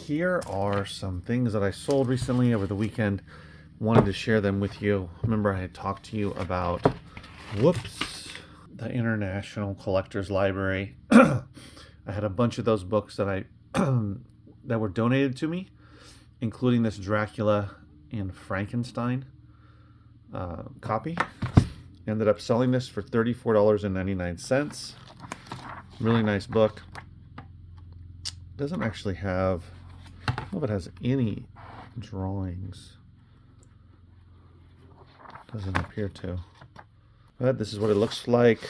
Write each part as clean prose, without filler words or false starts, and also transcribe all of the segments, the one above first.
here are some things that I sold recently over the weekend. Wanted to share them with you. Remember I had talked to you about, the International Collectors Library. I had a bunch of those books that I that were donated to me, including this Dracula and Frankenstein copy. Ended up selling this for $34.99. Really nice book. Doesn't actually have, I don't know if it has any drawings. Doesn't appear to. But this is what it looks like.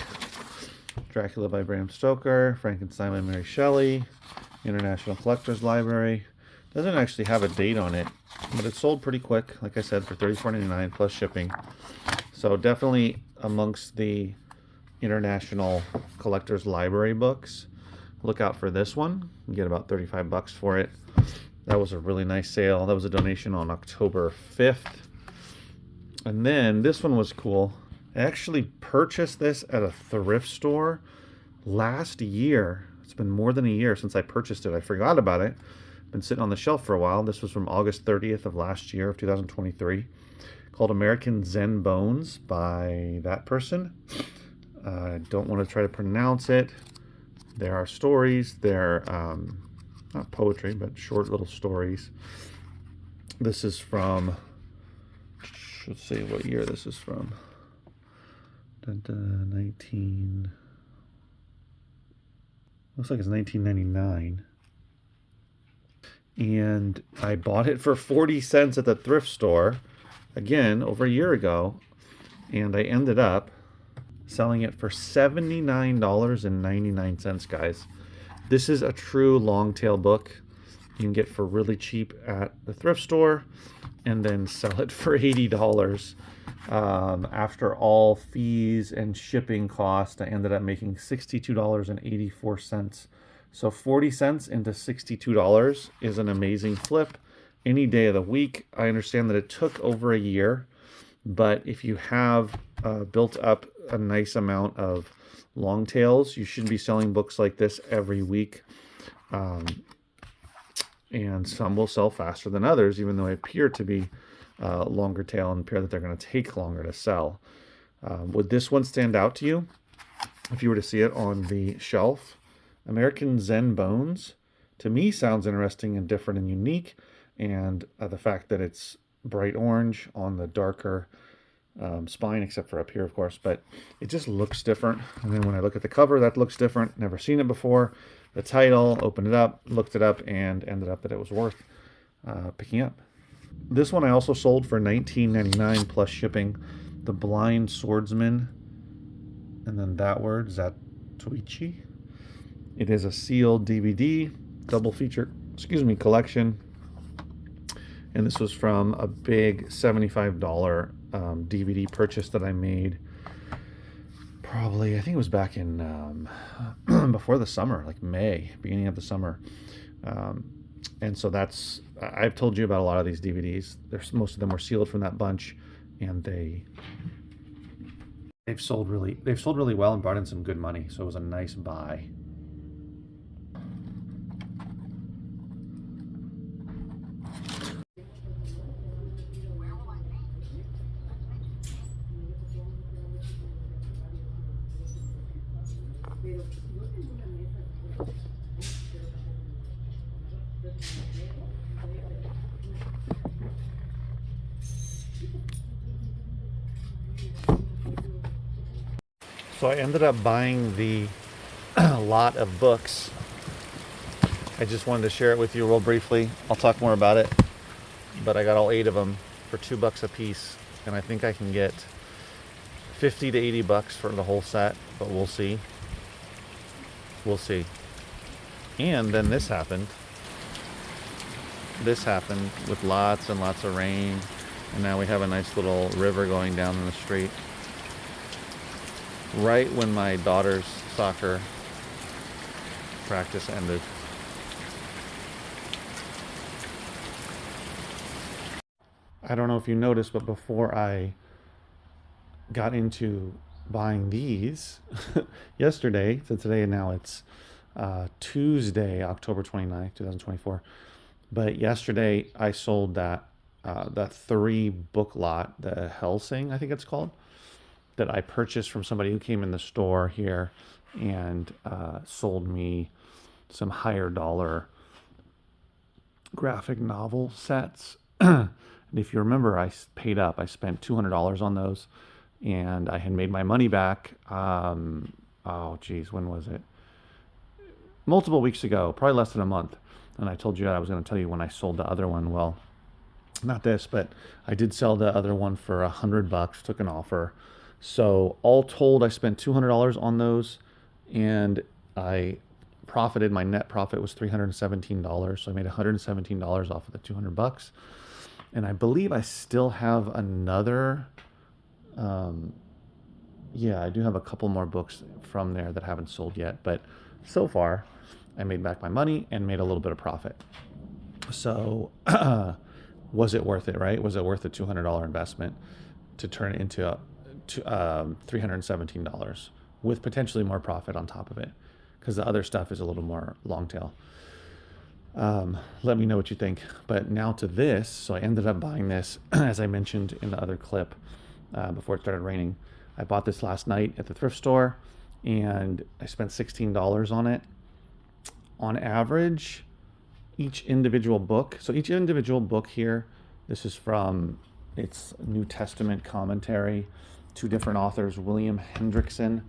Dracula by Bram Stoker, Frankenstein by Mary Shelley, International Collectors Library. Doesn't actually have a date on it, but it sold pretty quick, like I said, for $34.99 plus shipping. So definitely amongst the International Collectors Library books, look out for this one. You get about 35 bucks for it. That was a really nice sale. That was a donation on October 5th. And then this one was cool. I actually purchased this at a thrift store last year. It's been more than a year since I purchased it. I forgot about it. Been sitting on the shelf for a while. This was from August 30th of last year, of 2023. Called American Zen Bones by that person. I don't want to try to pronounce it. There are stories. They're not poetry, but short little stories. This is from, let's see what year this is from. 19. Looks like it's 1999. And I bought it for 40 cents at the thrift store, again, over a year ago. And I ended up selling it for $79.99, guys. This is a true long tail book you can get for really cheap at the thrift store and then sell it for $80. After all fees and shipping costs, I ended up making $62.84. So 40 cents into $62 is an amazing flip any day of the week. I understand that it took over a year, but if you have built up a nice amount of long tails, you should be selling books like this every week. And some will sell faster than others, even though they appear to be longer tail and appear that they're going to take longer to sell. Would this one stand out to you if you were to see it on the shelf? American Zen Bones, to me, sounds interesting and different and unique. And the fact that it's bright orange on the darker spine, except for up here, of course, but it just looks different. And then when I look at the cover, that looks different. Never seen it before. The title, opened it up, looked it up, and ended up that it was worth picking up. This one I also sold for $19.99 plus shipping. The Blind Swordsman, and then that word, Zatoichi. It is a sealed DVD, double feature, collection. And this was from a big $75 DVD purchase that I made. Probably, I think it was back in before the summer, like May, beginning of the summer. And so that's, I've told you about a lot of these DVDs. Most of them were sealed from that bunch, and they've sold really well and brought in some good money. So it was a nice buy. So I ended up buying the lot of books. I just wanted to share it with you real briefly. I'll talk more about it. But I got all 8 of them for $2 a piece. And I think I can get 50 to 80 bucks for the whole set, but we'll see. We'll see. And then this happened. This happened with lots and lots of rain. And now we have a nice little river going down in the street. Right when my daughter's soccer practice ended. I don't know if you noticed, but before I got into buying these yesterday to today, and now it's Tuesday, October 29th, 2024. But yesterday I sold that 3 book lot, the Helsing, I think it's called, that I purchased from somebody who came in the store here and sold me some higher dollar graphic novel sets. And if you remember, I paid up. I spent $200 on those, and I had made my money back. Oh, geez, when was it? Multiple weeks ago, probably less than a month. And I told you that I was going to tell you when I sold the other one. Well, not this, but I did sell the other one for $100. Took an offer. So all told, I spent $200 on those, and I profited. My net profit was $317. So I made $117 off of the $200. And I believe I still have another. Yeah, I do have a couple more books from there that haven't sold yet, but so far I made back my money and made a little bit of profit. So was it worth it, right? Was it worth the $200 investment to turn it into $317 with potentially more profit on top of it? Because the other stuff is a little more long tail. Let me know what you think. But now to this. So I ended up buying this, as I mentioned in the other clip before it started raining. I bought this last night at the thrift store, and I spent $16 on it. On average, each individual book. So each individual book here, this is from its New Testament commentary, 2 different authors, William Hendrickson,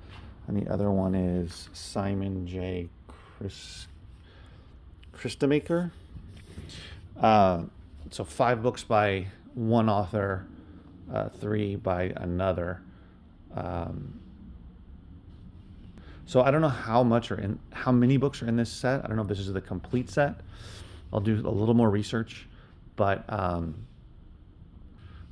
and the other one is Simon J. Christemaker. So 5 books by one author, 3 by another. So I don't know how many books are in this set. I don't know if this is the complete set. I'll do a little more research, but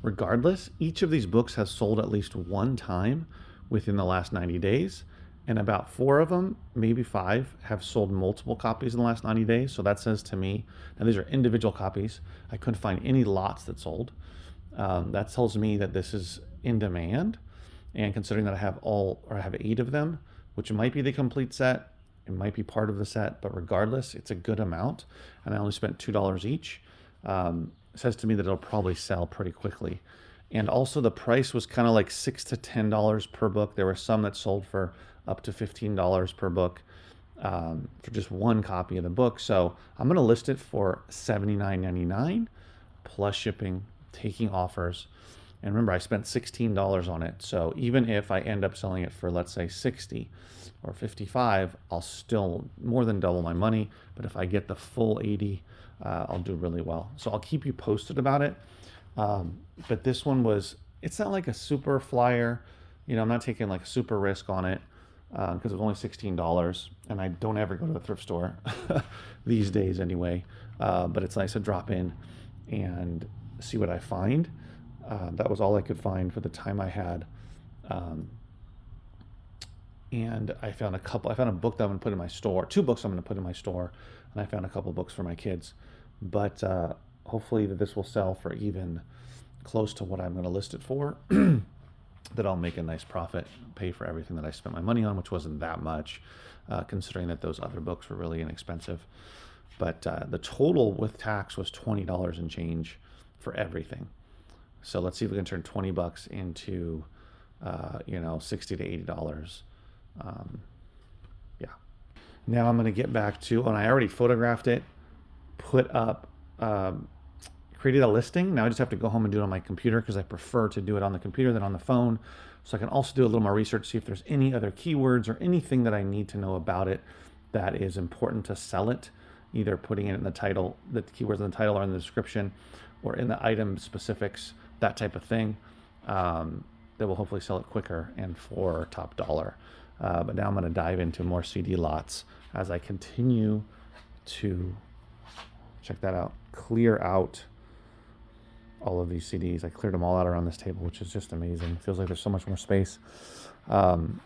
regardless, each of these books has sold at least one time within the last 90 days. And about 4 of them, maybe 5, have sold multiple copies in the last 90 days. So that says to me, now these are individual copies. I couldn't find any lots that sold. That tells me that this is in demand. And considering that I have 8 of them, which might be the complete set, it might be part of the set, but regardless, it's a good amount. And I only spent $2 each. It says to me that it'll probably sell pretty quickly. And also the price was kind of like $6 to $10 per book. There were some that sold for up to $15 per book for just one copy of the book. So I'm going to list it for $79.99 plus shipping, taking offers. And remember, I spent $16 on it. So even if I end up selling it for, let's say, $60 or $55, I'll still more than double my money. But if I get the full $80, I'll do really well. So I'll keep you posted about it. But this one it's not like a super flyer. I'm not taking like a super risk on it because it was only $16. And I don't ever go to the thrift store these days anyway. But it's nice to drop in and see what I find. That was all I could find for the time I had. And I found a book that I'm going to put in my store, 2 books I'm going to put in my store, and I found a couple books for my kids. But hopefully this will sell for even close to what I'm going to list it for, that I'll make a nice profit, pay for everything that I spent my money on, which wasn't that much, considering that those other books were really inexpensive. But the total with tax was $20 and change for everything. So let's see if we can turn $20 into, $60 to $80. Yeah. Now I'm going to get back to, and I already photographed it, put up, created a listing. Now I just have to go home and do it on my computer because I prefer to do it on the computer than on the phone. So I can also do a little more research, see if there's any other keywords or anything that I need to know about it that is important to sell it, either putting it in the title, the keywords in the title or in the description, or in the item specifics, that type of thing, that will hopefully sell it quicker and for top dollar. But now I'm going to dive into more CD lots as I continue to, check that out, clear out all of these CDs. I cleared them all out around this table, which is just amazing. It feels like there's so much more space. And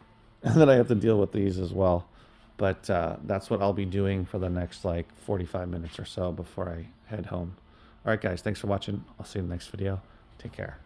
then I have to deal with these as well. But that's what I'll be doing for the next 45 minutes or so before I head home. All right, guys, thanks for watching. I'll see you in the next video. Take care.